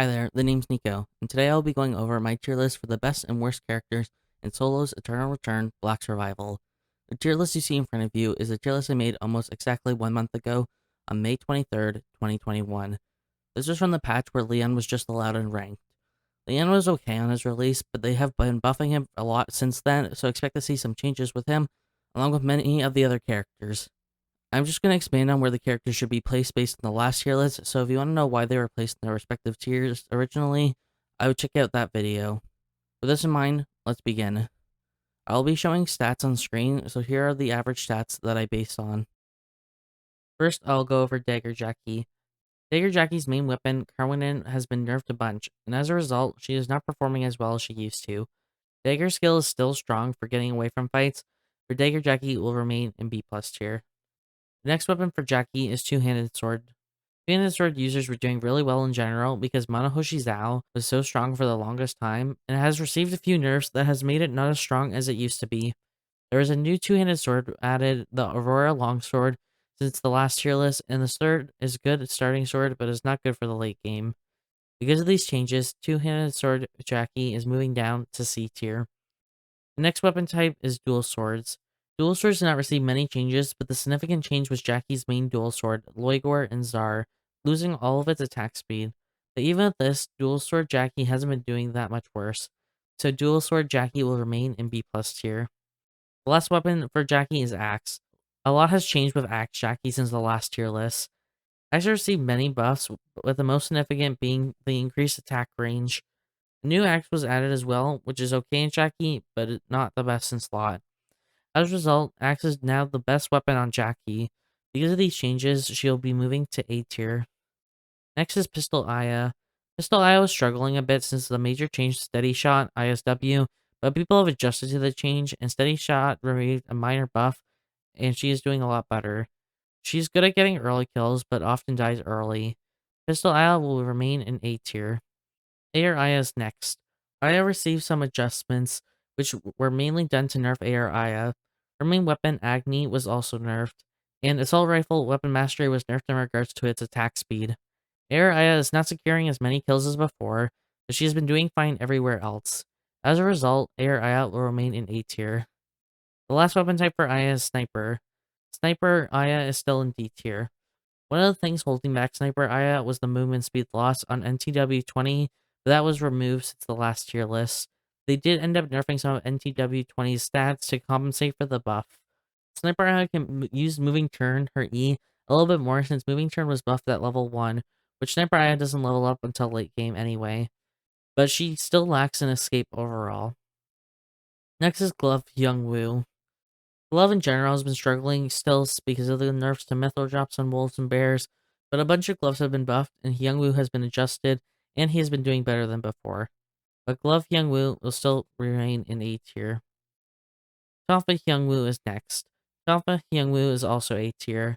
Hi there, the name's Nico, and today I'll be going over my tier list for the best and worst characters in Solo's Eternal Return Black Survival. The tier list you see in front of you is a tier list I made almost exactly 1 month ago on May 23rd, 2021. This was from the patch where Leon was just allowed in ranked. Leon was okay on his release, but they have been buffing him a lot since then, so expect to see some changes with him, along with many of the other characters. I'm just going to expand on where the characters should be placed based on the last tier list, so if you want to know why they were placed in their respective tiers originally, I would check out that video. With this in mind, let's begin. I'll be showing stats on screen, so here are the average stats that I based on. First, I'll go over Dagger Jackie. Dagger Jackie's main weapon, Carwinin, has been nerfed a bunch, and as a result, she is not performing as well as she used to. Dagger's skill is still strong for getting away from fights, but Dagger Jackie will remain in B+ tier. The next weapon for Jackie is Two-Handed Sword. Two-Handed Sword users were doing really well in general because Manahoshi Zao was so strong for the longest time, and it has received a few nerfs that has made it not as strong as it used to be. There is a new Two-Handed Sword added, the Aurora Longsword, since the last tier list, and the sword is good at starting sword, but is not good for the late game. Because of these changes, Two-Handed Sword Jackie is moving down to C tier. The next weapon type is Dual Swords. Dual Swords did not receive many changes, but the significant change was Jackie's main dual sword, Loigor and Zar, losing all of its attack speed. But even with this, Dual Sword Jackie hasn't been doing that much worse, so Dual Sword Jackie will remain in B+ tier. The last weapon for Jackie is Axe. A lot has changed with Axe Jackie since the last tier list. Axe has received many buffs, with the most significant being the increased attack range. A new axe was added as well, which is okay in Jackie, but not the best in slot. As a result, Axe is now the best weapon on Jackie. Because of these changes, she'll be moving to A tier. Next is Pistol Aya. Pistol Aya was struggling a bit since the major change to Steady Shot, ISW, but people have adjusted to the change, and Steady Shot removed a minor buff, and she is doing a lot better. She's good at getting early kills, but often dies early. Pistol Aya will remain in A tier. AR Aya is next. Aya received some adjustments, which were mainly done to nerf AR Aya. Her main weapon, Agni, was also nerfed, and Assault Rifle Weapon Mastery was nerfed in regards to its attack speed. AR Aya is not securing as many kills as before, but she has been doing fine everywhere else. As a result, AR Aya will remain in A tier. The last weapon type for Aya is Sniper. Sniper Aya is still in D tier. One of the things holding back Sniper Aya was the movement speed loss on NTW 20, but that was removed since the last tier list. They did end up nerfing some of NTW 20's stats to compensate for the buff. Sniper Aya can use Moving Turn, her E, a little bit more since Moving Turn was buffed at level 1, which Sniper Aya doesn't level up until late game anyway. But she still lacks an escape overall. Next is Glove Hyunwoo. Glove in general has been struggling still because of the nerfs to Mythril drops on wolves and bears, but a bunch of gloves have been buffed, and Hyunwoo has been adjusted, and he has been doing better than before. But Glove Hyunwoo will still remain in A tier. Tonfa Hyunwoo is next. Tonfa Hyunwoo is also A tier.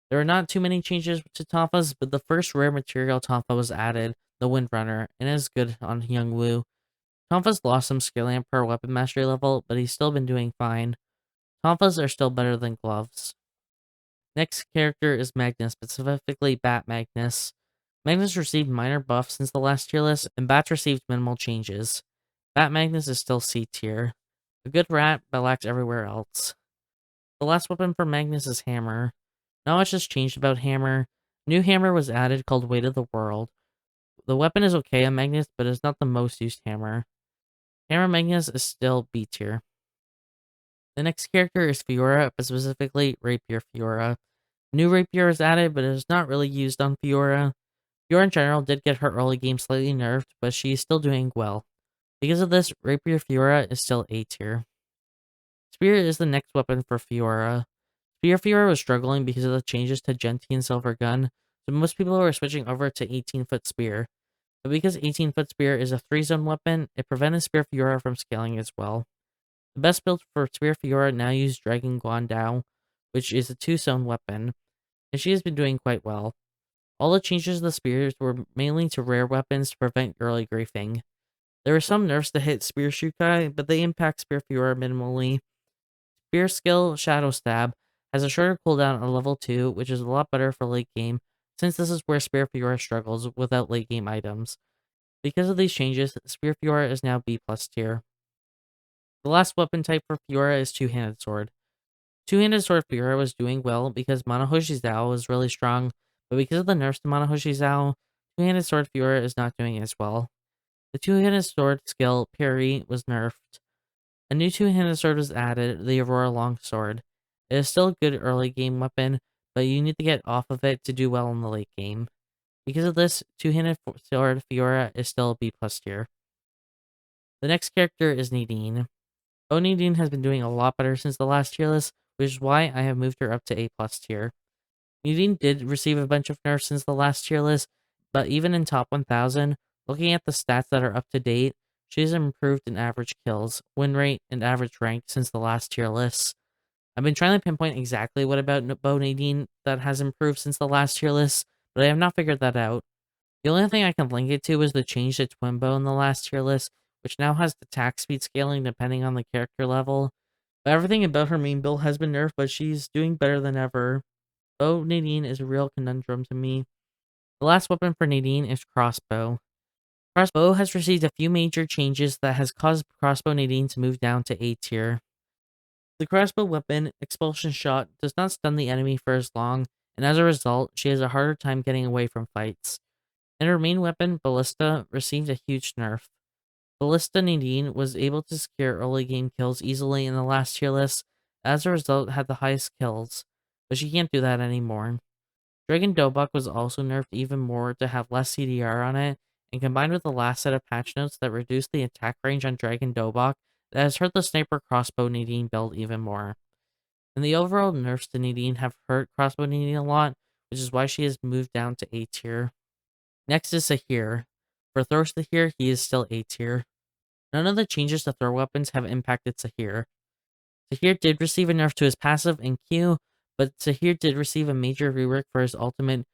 There are not too many changes to Tonfa's, but the first rare material Tonfa was added, the Windrunner, and is good on Hyunwoo. Tonfa's lost some skill amp per weapon mastery level, but he's still been doing fine. Tonfas are still better than gloves. Next character is Magnus, specifically Bat Magnus. Magnus received minor buffs since the last tier list, and Bats received minimal changes. Bat Magnus is still C tier. A good rat, but lacks everywhere else. The last weapon for Magnus is Hammer. Not much has changed about Hammer. New hammer was added called Weight of the World. The weapon is okay on Magnus, but is not the most used hammer. Hammer Magnus is still B tier. The next character is Fiora, but specifically Rapier Fiora. New Rapier is added, but it is not really used on Fiora. Fiora in general did get her early game slightly nerfed, but she is still doing well. Because of this, Rapier Fiora is still A tier. Spear is the next weapon for Fiora. Spear Fiora was struggling because of the changes to Genti and Silver Gun, so most people were switching over to 18-foot Spear. But because 18-foot Spear is a 3-zone weapon, it prevented Spear Fiora from scaling as well. The best build for Spear Fiora now uses Dragon Guandao, which is a 2-zone weapon, and she has been doing quite well. All the changes to the spears were mainly to rare weapons to prevent early griefing. There were some nerfs to hit Spear Shukai, but they impact Spear Fiora minimally. Spear skill Shadow Stab has a shorter cooldown at level 2, which is a lot better for late game, since this is where Spear Fiora struggles without late game items. Because of these changes, Spear Fiora is now B+ tier. The last weapon type for Fiora is Two-Handed Sword. Two-Handed Sword Fiora was doing well because Monohoshi Zao was really strong, but because of the nerfs to Monohoshi Zao, Two-Handed Sword Fiora is not doing as well. The Two-Handed Sword skill, Parry, was nerfed. A new two-handed sword was added, the Aurora Longsword. It is still a good early game weapon, but you need to get off of it to do well in the late game. Because of this, two-handed sword Fiora is still B+ tier. The next character is Nadine. Nadine has been doing a lot better since the last tier list, which is why I have moved her up to A+ tier. Nadine did receive a bunch of nerfs since the last tier list, but even in top 1000, looking at the stats that are up to date, she has improved in average kills, win rate, and average rank since the last tier list. I've been trying to pinpoint exactly what about Nadine that has improved since the last tier list, but I have not figured that out. The only thing I can link it to is the change to Twin Bow in the last tier list, which now has the attack speed scaling depending on the character level. But everything about her main build has been nerfed, but she's doing better than ever. Nadine is a real conundrum to me. The last weapon for Nadine is Crossbow. Crossbow has received a few major changes that has caused Crossbow Nadine to move down to A tier. The crossbow weapon, Expulsion Shot, does not stun the enemy for as long, and as a result, she has a harder time getting away from fights. And her main weapon, Ballista, received a huge nerf. Ballista Nadine was able to secure early game kills easily in the last tier list, as a result had the highest kills, but she can't do that anymore. Dragon Dobok was also nerfed even more to have less CDR on it, and combined with the last set of patch notes that reduced the attack range on Dragon Dobok, that has hurt the Sniper Crossbow Nadine build even more. And the overall nerfs to Nadine have hurt Crossbow Nadine a lot, which is why she has moved down to A tier. Next is Zahir. For Throw Zahir, he is still A tier. None of the changes to throw weapons have impacted Zahir. Zahir did receive a nerf to his passive and Q, but Zahir did receive a major rework for his ultimate,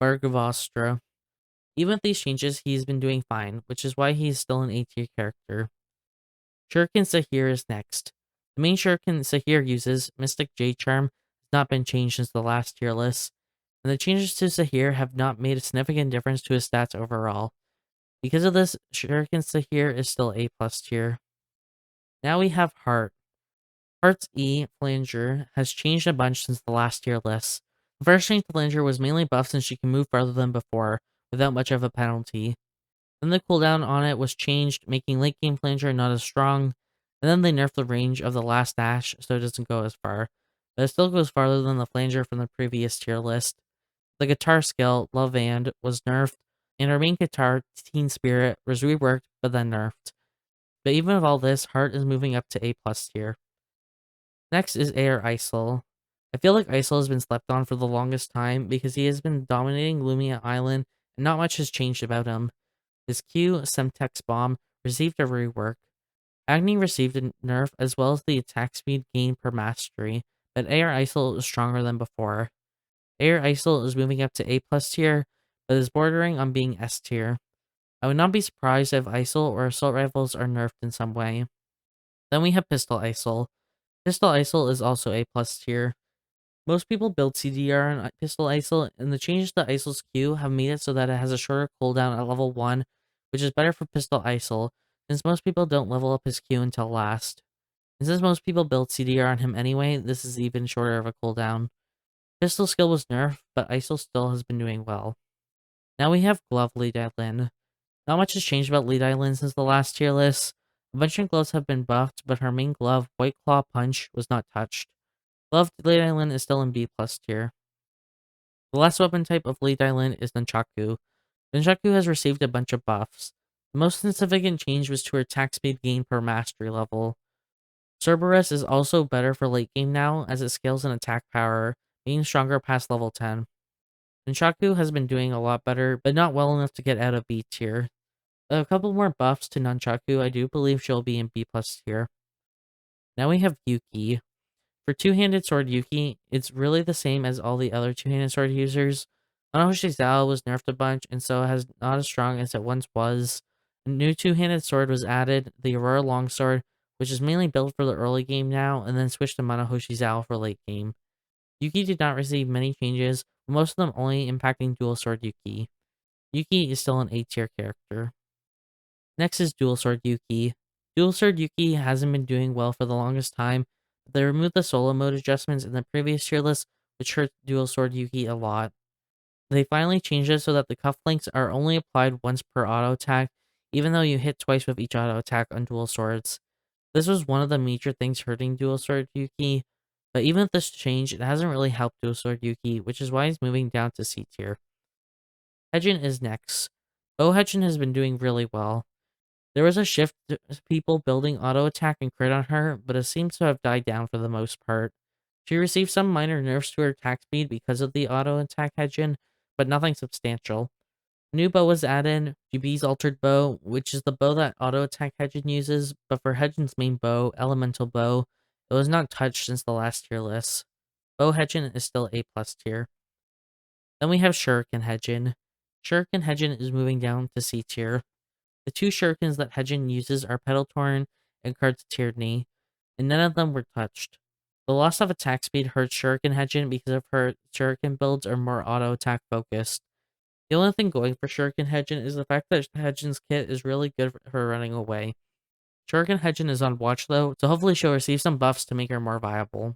Bargavastra. Even with these changes, he's been doing fine, which is why he is still an A tier character. Shuriken Zahir is next. The main Shuriken Zahir uses, Mystic J Charm, has not been changed since the last tier list, and the changes to Zahir have not made a significant difference to his stats overall. Because of this, Shuriken Zahir is still A+ tier. Now we have Hart. Hart's E, Flanger, has changed a bunch since the last tier list. The first change to Flanger was mainly buffed since she can move farther than before, without much of a penalty. Then the cooldown on it was changed, making late game Flanger not as strong, and then they nerfed the range of the last dash so it doesn't go as far, but it still goes farther than the Flanger from the previous tier list. The guitar skill, Love And, was nerfed, and her main guitar, Teen Spirit, was reworked but then nerfed. But even with all this, Hart is moving up to A+ tier. Next is Isol. I feel like Isol has been slept on for the longest time because he has been dominating Lumia Island and not much has changed about him. His Q, Semtex Bomb, received a rework. Agni received a nerf as well as the attack speed gain per mastery, but Isol is stronger than before. Isol is moving up to A+ tier, but is bordering on being S tier. I would not be surprised if Isol or assault rifles are nerfed in some way. Then we have Pistol Isol. Pistol Isol is also A+ tier. Most people build CDR on Pistol Isol, and the changes to Isol's Q have made it so that it has a shorter cooldown at level 1, which is better for Pistol Isol, since most people don't level up his Q until last. And since most people build CDR on him anyway, this is even shorter of a cooldown. Pistol skill was nerfed, but Isol still has been doing well. Now we have Glove Li Dailin. Not much has changed about Li Dailin since the last tier list. A bunch of gloves have been buffed, but her main glove, White Claw Punch, was not touched. Glove Li Dailin is still in B+ tier. The last weapon type of Li Dailin is Nunchaku. Nunchaku has received a bunch of buffs. The most significant change was to her attack speed gain per mastery level. Cerberus is also better for late game now, as it scales in attack power, being stronger past level 10. Nunchaku has been doing a lot better, but not well enough to get out of B tier. A couple more buffs to Nunchaku, I do believe she'll be in B+ tier. Now we have Yuki. For two-handed sword Yuki, it's really the same as all the other two-handed sword users. Monohoshi Zao was nerfed a bunch, and so has not as strong as it once was. A new two-handed sword was added, the Aurora Longsword, which is mainly built for the early game now, and then switched to Monohoshi Zao for late game. Yuki did not receive many changes, with most of them only impacting dual sword Yuki. Yuki is still an A tier character. Next is Dual Sword Yuki. Dual Sword Yuki hasn't been doing well for the longest time, but they removed the solo mode adjustments in the previous tier list, which hurt Dual Sword Yuki a lot. They finally changed it so that the cufflinks are only applied once per auto attack, even though you hit twice with each auto attack on dual swords. This was one of the major things hurting Dual Sword Yuki, but even with this change, it hasn't really helped Dual Sword Yuki, which is why he's moving down to C tier. Hyejin is next. Hyejin has been doing really well. There was a shift to people building auto attack and crit on her, but it seems to have died down for the most part. She received some minor nerfs to her attack speed because of the auto attack Hyejin, but nothing substantial. A new bow was added, GB's altered bow, which is the bow that auto attack Hyejin uses, but for Hyejin's main bow, elemental bow, it was not touched since the last tier list. Bow Hyejin is still A+ tier. Then we have Shuriken Hyejin. Shuriken Hyejin is moving down to C tier. The two shurikens that Hyejin uses are Petal Torn and Card's Tiered Knee, and none of them were touched. The loss of attack speed hurts Shuriken Hyejin because of her shuriken builds are more auto attack focused. The only thing going for Shuriken Hyejin is the fact that Hyejin's kit is really good for her running away. Shuriken Hyejin is on watch though, so hopefully she'll receive some buffs to make her more viable.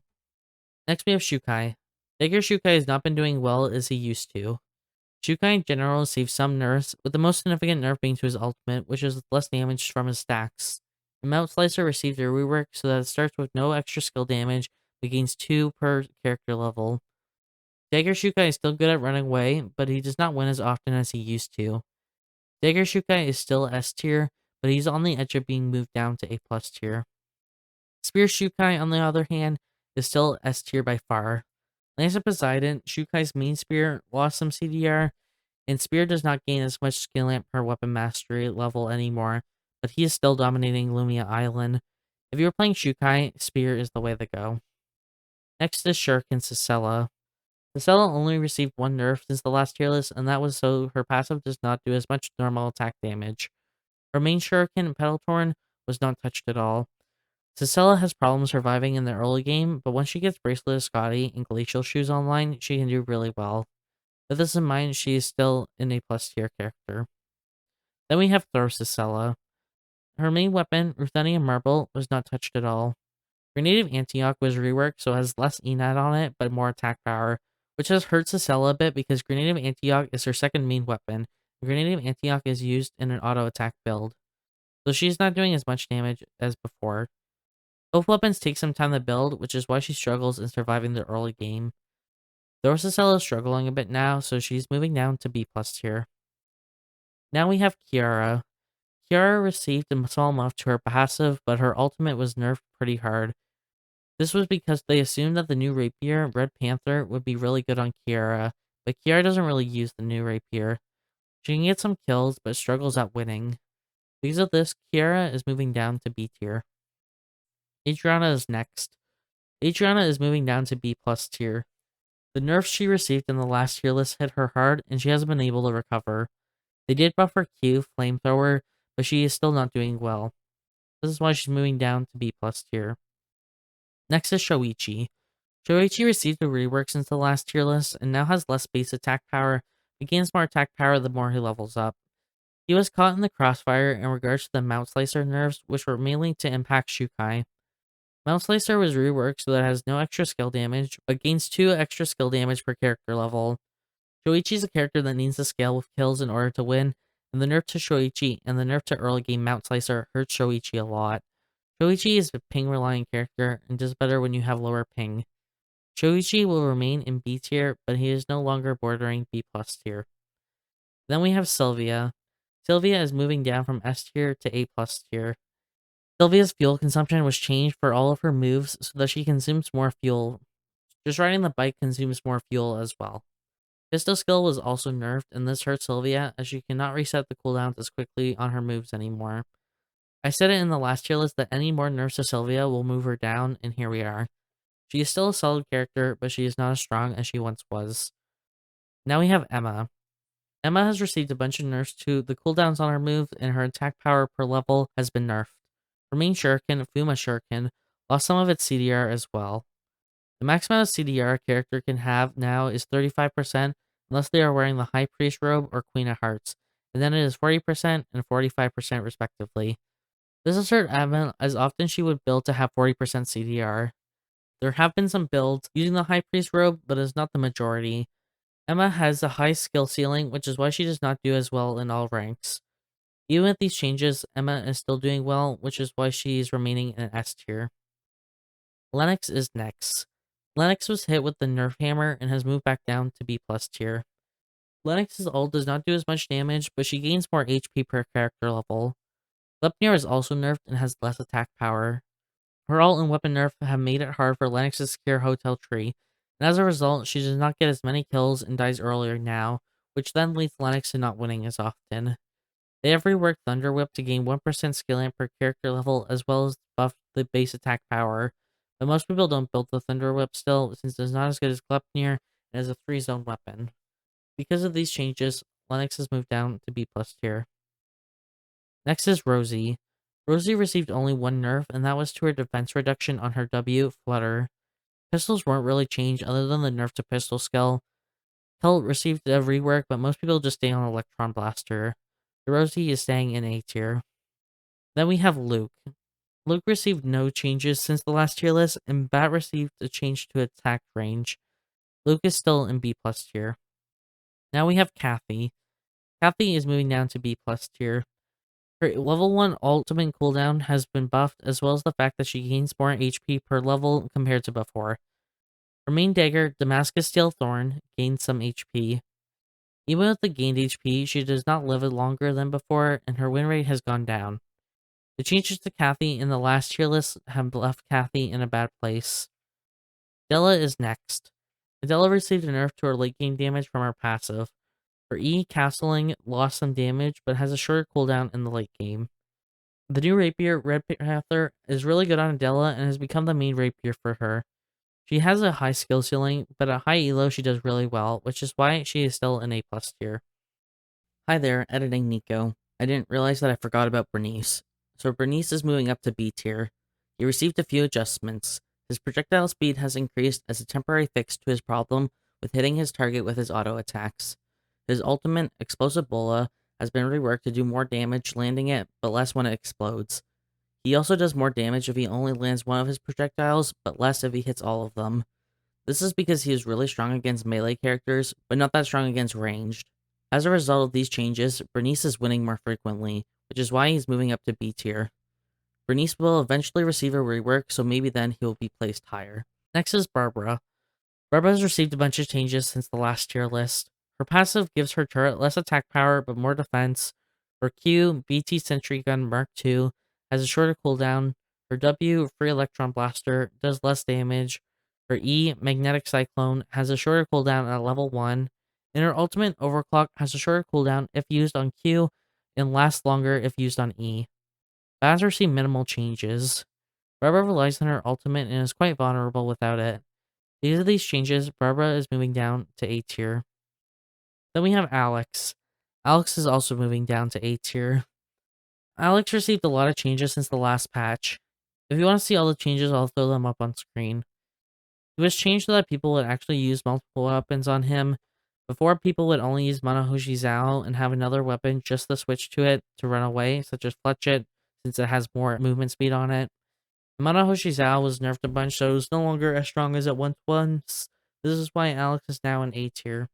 Next we have Xiukai. Dagger Xiukai has not been doing well as he used to. Xiukai in general received some nerfs, with the most significant nerf being to his ultimate, which is less damage from his stacks. The Mount Slicer received a rework so that it starts with no extra skill damage, but gains 2 per character level. Dagger Xiukai is still good at running away, but he does not win as often as he used to. Dagger Xiukai is still S tier, but he's on the edge of being moved down to A+ tier. Spear Xiukai, on the other hand, is still S tier by far. Lance of Poseidon, Xiukai's main spear, lost some CDR, and Spear does not gain as much skill amp per weapon mastery level anymore, but he is still dominating Lumia Island. If you are playing Xiukai, Spear is the way to go. Next is Shuriken Sissela. Sissela only received one nerf since the last tier list, and that was so her passive does not do as much normal attack damage. Her main Shuriken, Petal Torn, was not touched at all. Sissela has problems surviving in the early game, but once she gets Bracelet of Scotty and Glacial Shoes online, she can do really well. With this in mind, she is still an A+ tier character. Then we have Throw Sissela. Her main weapon, Ruthenium Marble, was not touched at all. Grenade of Antioch was reworked, so it has less ENAD on it, but more attack power, which has hurt Sissela a bit because Grenade of Antioch is her second main weapon. Grenade of Antioch is used in an auto attack build, so she's not doing as much damage as before. Both weapons take some time to build, which is why she struggles in surviving the early game. Throw Sissela is struggling a bit now, so she's moving down to B+ tier. Now we have Chiara. Chiara received a small buff to her passive, but her ultimate was nerfed pretty hard. This was because they assumed that the new Rapier, Red Panther, would be really good on Chiara, but Chiara doesn't really use the new Rapier. She can get some kills, but struggles at winning. Because of this, Chiara is moving down to B tier. Adriana is next. Adriana is moving down to B+ tier. The nerfs she received in the last tier list hit her hard, and she hasn't been able to recover. They did buff her Q, Flamethrower, but she is still not doing well. This is why she's moving down to B+ tier. Next is Shoichi. Shoichi received a rework since the last tier list, and now has less base attack power, but gains more attack power the more he levels up. He was caught in the crossfire in regards to the Mount Slicer nerfs, which were mainly to impact Xiukai. Mount Slicer was reworked so that it has no extra skill damage, but gains 2 extra skill damage per character level. Shoichi is a character that needs to scale with kills in order to win, and the nerf to Shoichi and the nerf to early game Mount Slicer hurts Shoichi a lot. Shoichi is a ping reliant character and does better when you have lower ping. Shoichi will remain in B tier, but he is no longer bordering B+ tier. Then we have Silvia. Silvia is moving down from S tier to A+ tier. Silvia's fuel consumption was changed for all of her moves so that she consumes more fuel. Just riding the bike consumes more fuel as well. Pistol skill was also nerfed, and this hurts Silvia as she cannot reset the cooldowns as quickly on her moves anymore. I said it in the last tier list that any more nerfs to Silvia will move her down, and here we are. She is still a solid character, but she is not as strong as she once was. Now we have Emma. Emma has received a bunch of nerfs to the cooldowns on her moves, and her attack power per level has been nerfed. Her main Shuriken, Fuma Shuriken, lost some of its CDR as well. The max amount of CDR a character can have now is 35% unless they are wearing the High Priest robe or Queen of Hearts, and then it is 40% and 45% respectively. This has hurt Emma as often she would build to have 40% CDR. There have been some builds using the High Priest robe, but is not the majority. Emma has a high skill ceiling, which is why she does not do as well in all ranks. Even with these changes, Emma is still doing well, which is why she is remaining in S tier. Lenox is next. Lenox was hit with the nerf hammer and has moved back down to B+ tier. Lenox's ult does not do as much damage, but she gains more HP per character level. Gleipnir is also nerfed and has less attack power. Her ult and weapon nerf have made it hard for Lenox to secure Hotel Tree, and as a result, she does not get as many kills and dies earlier now, which then leads Lenox to not winning as often. They have reworked Thunder Whip to gain 1% skill amp per character level as well as buff the base attack power, but most people don't build the Thunder Whip still since it is not as good as Gleipnir and is a 3-zone weapon. Because of these changes, Lenox has moved down to B+ tier. Next is Rozzi. Rozzi received only one nerf, and that was to her defense reduction on her W, Flutter. Pistols weren't really changed other than the nerf to pistol skill. Tilt received a rework, but most people just stay on Electron Blaster. Rozzi is staying in A tier. Then we have Luke. Luke received no changes since the last tier list, and Bat received a change to attack range. Luke is still in B+ tier. Now we have Cathy. Cathy is moving down to B+ tier. Her level 1 ultimate cooldown has been buffed, as well as the fact that she gains more HP per level compared to before. Her main dagger, Damascus Steel Thorn, gains some HP. Even with the gained HP, she does not live longer than before, and her win rate has gone down. The changes to Cathy in the last tier list have left Cathy in a bad place. Adela is next. Adela received a nerf to her late game damage from her passive. Her E castling lost some damage, but has a shorter cooldown in the late game. The new Rapier, Red Panther, is really good on Adela and has become the main Rapier for her. She has a high skill ceiling, but at high elo she does really well, which is why she is still in A+ tier. Hi there, editing Nico. I didn't realize that I forgot about Bernice. So Bernice is moving up to B tier. He received a few adjustments. His projectile speed has increased as a temporary fix to his problem with hitting his target with his auto attacks. His ultimate, Explosive Bola, has been reworked to do more damage landing it, but less when it explodes. He also does more damage if he only lands one of his projectiles, but less if he hits all of them. This is because he is really strong against melee characters, but not that strong against ranged. As a result of these changes, Bernice is winning more frequently, which is why he's moving up to B tier. Bernice will eventually receive a rework, so maybe then he will be placed higher. Next is Barbara. Barbara has received a bunch of changes since the last tier list. Her passive gives her turret less attack power but more defense. Her Q, BT Sentry Gun Mark II, has a shorter cooldown. Her W, Free Electron Blaster, does less damage. Her E, Magnetic Cyclone, has a shorter cooldown at level 1. And her ultimate, Overclock, has a shorter cooldown if used on Q and lasts longer if used on E. Baz received minimal changes. Barbara relies on her ultimate and is quite vulnerable without it. Because of these changes, Barbara is moving down to A tier. Then we have Alex. Alex is also moving down to A tier. Alex received a lot of changes since the last patch. If you want to see all the changes, I'll throw them up on screen. It was changed so that people would actually use multiple weapons on him. Before, people would only use Manahoshi Zao and have another weapon just to switch to it to run away, such as Fletch It, since it has more movement speed on it. Manahoshi Zao was nerfed a bunch, so it was no longer as strong as it once was. This is why Alex is now in A tier.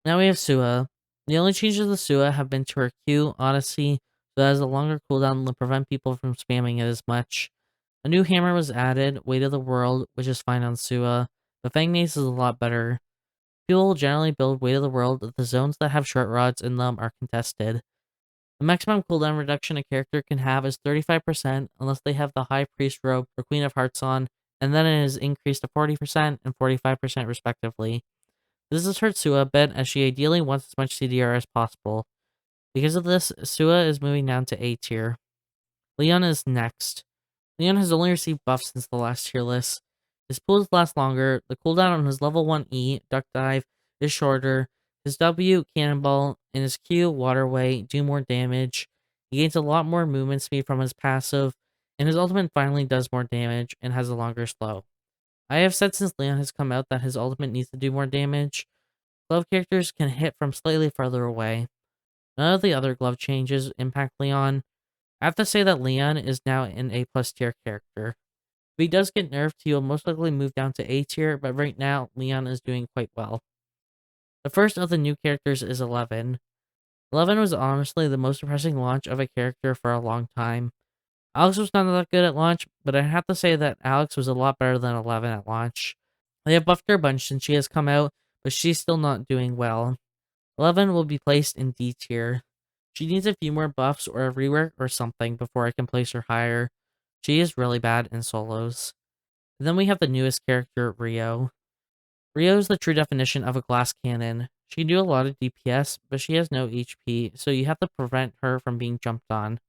Now we have Sua. The only changes to Sua have been to her Q, Odyssey, so it has a longer cooldown to prevent people from spamming it as much. A new hammer was added, Weight of the World, which is fine on Sua, but Fang Mace is a lot better. People generally build Weight of the World if the zones that have short rods in them are contested. The maximum cooldown reduction a character can have is 35% unless they have the High Priest robe or Queen of Hearts on, and then it is increased to 40% and 45% respectively. This has hurt Sua a bit as she ideally wants as much CDR as possible. Because of this, Sua is moving down to A tier. Leon is next. Leon has only received buffs since the last tier list. His pulls last longer, the cooldown on his level 1 E, Duck Dive, is shorter, his W, Cannonball, and his Q, Waterway, do more damage. He gains a lot more movement speed from his passive, and his ultimate finally does more damage and has a longer slow. I have said since Leon has come out that his ultimate needs to do more damage. Glove characters can hit from slightly farther away. None of the other glove changes impact Leon. I have to say that Leon is now an A+ tier character. If he does get nerfed, he will most likely move down to A tier, but right now, Leon is doing quite well. The first of the new characters is 11. 11 was honestly the most depressing launch of a character for a long time. Alex was not that good at launch, but I have to say that Alex was a lot better than 11 at launch. They have buffed her a bunch since she has come out, but she's still not doing well. 11 will be placed in D tier. She needs a few more buffs or a rework or something before I can place her higher. She is really bad in solos. And then we have the newest character, Rio. Rio is the true definition of a glass cannon. She can do a lot of DPS, but she has no HP, so you have to prevent her from being jumped on.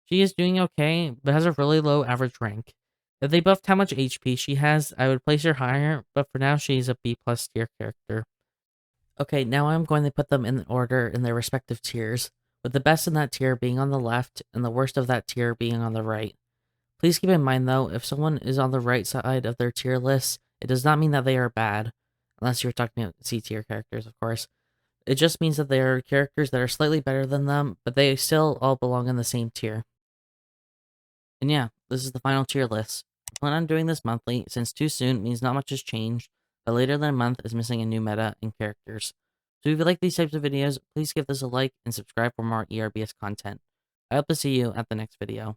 She is doing okay, but has a really low average rank. If they buffed how much HP she has, I would place her higher, but for now she's a B+ tier character. Okay, now I'm going to put them in order in their respective tiers, with the best in that tier being on the left and the worst of that tier being on the right. Please keep in mind though, if someone is on the right side of their tier list, it does not mean that they are bad, unless you're talking about C tier characters, of course. It just means that there are characters that are slightly better than them, but they still all belong in the same tier. And yeah, this is the final tier list. I plan on doing this monthly, since too soon means not much has changed, but later than a month is missing a new meta and characters. So if you like these types of videos, please give this a like and subscribe for more ERBS content. I hope to see you at the next video.